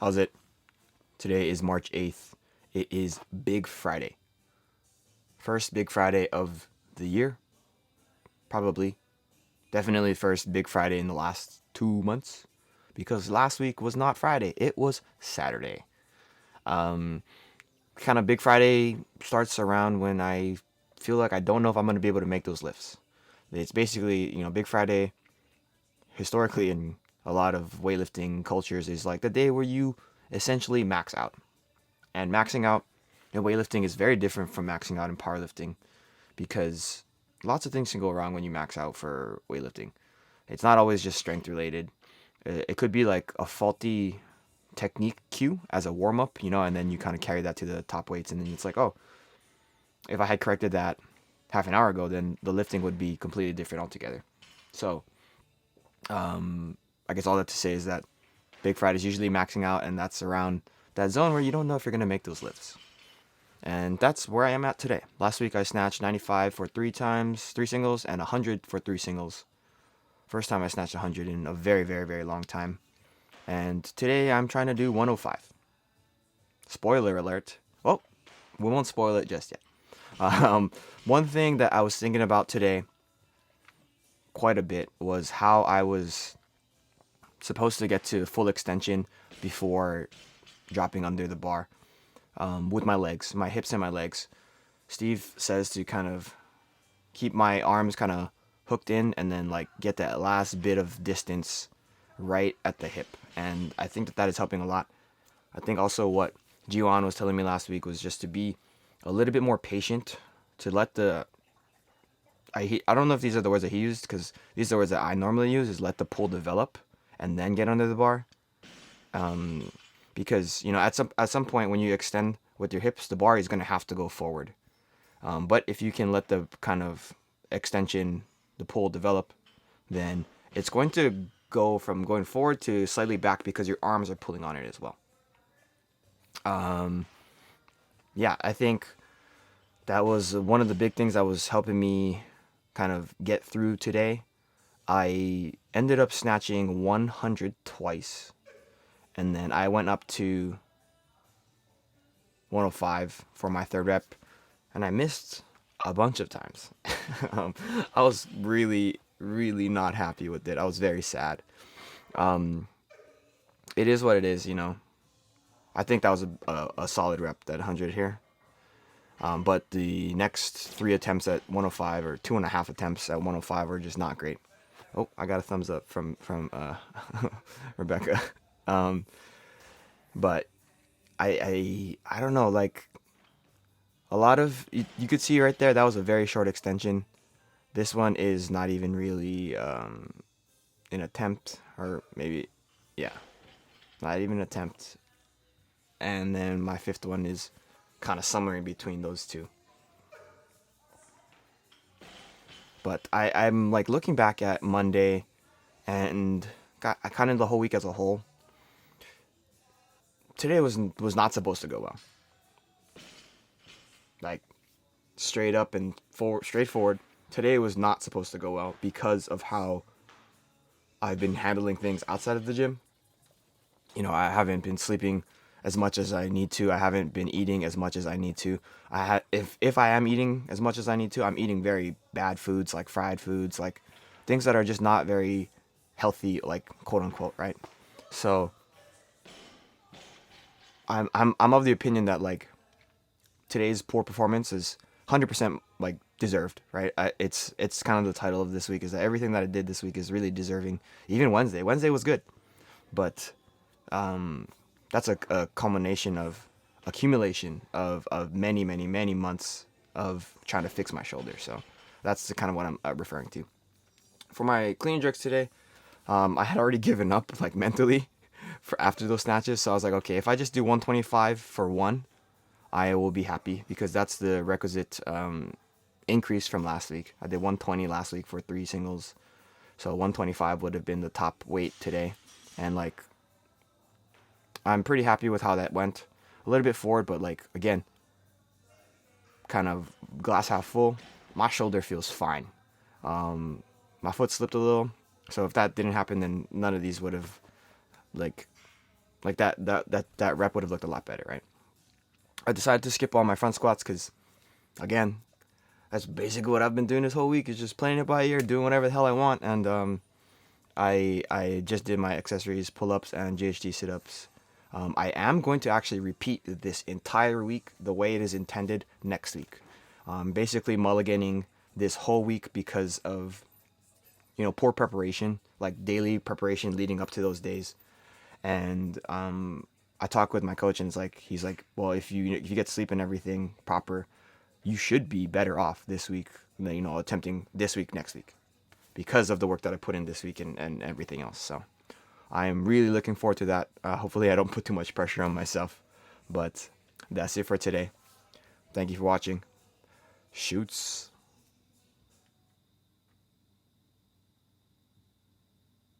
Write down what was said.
How's it? Today is March 8th. It is Big Friday. First Big Friday of the year. Probably. Definitely first Big Friday in the last 2 months. Because last week was not Friday, it was Saturday. Um, Kind of Big Friday starts around when I feel like I don't know if I'm going to be able to make those lifts. It's basically, Big Friday historically in a lot of weightlifting cultures is like the day where you essentially max out. And maxing out in weightlifting is very different from maxing out in powerlifting because lots of things can go wrong when you max out for weightlifting. It's not always just strength related. It could be like a faulty technique cue as a warm up, and then you kind of carry that to the top weights, and then it's like, oh, if I had corrected that half an hour ago, then the lifting would be completely different altogether. So, I guess all that to say is that Big Friday is usually maxing out, and that's around that zone where you don't know if you're gonna make those lifts. And that's where I am at today. Last week I snatched 95 for three singles, and 100 for three singles. First time I snatched 100 in a very, very, very long time. And today I'm trying to do 105. Spoiler alert. Well, we won't spoil it just yet. One thing that I was thinking about today quite a bit was how I was supposed to get to full extension before dropping under the bar with my legs, my hips and my legs. Steve says to kind of keep my arms kind of hooked in and then like get that last bit of distance right at the hip. And I think that is helping a lot. I think also what Gioan was telling me last week was just to be a little bit more patient, to let the I don't know if these are the words that he used, because these are the words that I normally use, is let the pull develop and then get under the bar. Because at some point when you extend with your hips, the bar is going to have to go forward. But if you can let the kind of extension, the pull develop, then it's going to go from going forward to slightly back because your arms are pulling on it as well. Yeah, I think that was one of the big things that was helping me kind of get through today. I ended up snatching 100 twice, and then I went up to 105 for my third rep, and I missed a bunch of times. I was really, really not happy with it. I was very sad. It is what it is, I think that was a solid rep, that 100 here. But the next 3 attempts at 105, or 2.5 attempts at 105, were just not great. Oh, I got a thumbs up from Rebecca. But I don't know, like a lot of you could see right there, that was a very short extension. This one is not even really an attempt, or maybe, yeah, not even an attempt. And then my fifth one is kind of somewhere in between those two. But I'm like looking back at Monday and I kind of the whole week as a whole. Today was not supposed to go well. Like straight up and straightforward. Today was not supposed to go well because of how I've been handling things outside of the gym. I haven't been sleeping as much as I need to. I haven't been eating as much as I need to. If I am eating as much as I need to, I'm eating very bad foods, like fried foods, like things that are just not very healthy, like quote unquote, right? So I'm of the opinion that like today's poor performance is 100% like deserved, right? It's kind of the title of this week, is that everything that I did this week is really deserving. Even Wednesday was good, but that's a culmination of accumulation of many, many, many months of trying to fix my shoulder. So that's kind of what I'm referring to. For my clean and jerks today, I had already given up like mentally for after those snatches. So I was like, okay, if I just do 125 for one, I will be happy, because that's the requisite increase from last week. I did 120 last week for three singles. So 125 would have been the top weight today. And like, I'm pretty happy with how that went. A little bit forward, but like, again, kind of glass half full. My shoulder feels fine. My foot slipped a little. So if that didn't happen, then none of these would have like Like that rep would have looked a lot better, right? I decided to skip all my front squats because, again, that's basically what I've been doing this whole week, is just playing it by ear, doing whatever the hell I want. And I just did my accessories, pull-ups, and GHD sit-ups. I am going to actually repeat this entire week the way it is intended next week. Basically mulliganing this whole week because of, poor preparation, like daily preparation leading up to those days. And I talked with my coach, and he's like, well, if you get sleep and everything proper, you should be better off this week than, attempting this week next week, because of the work that I put in this week and everything else. So I am really looking forward to that. Hopefully I don't put too much pressure on myself. But that's it for today. Thank you for watching. Shoots.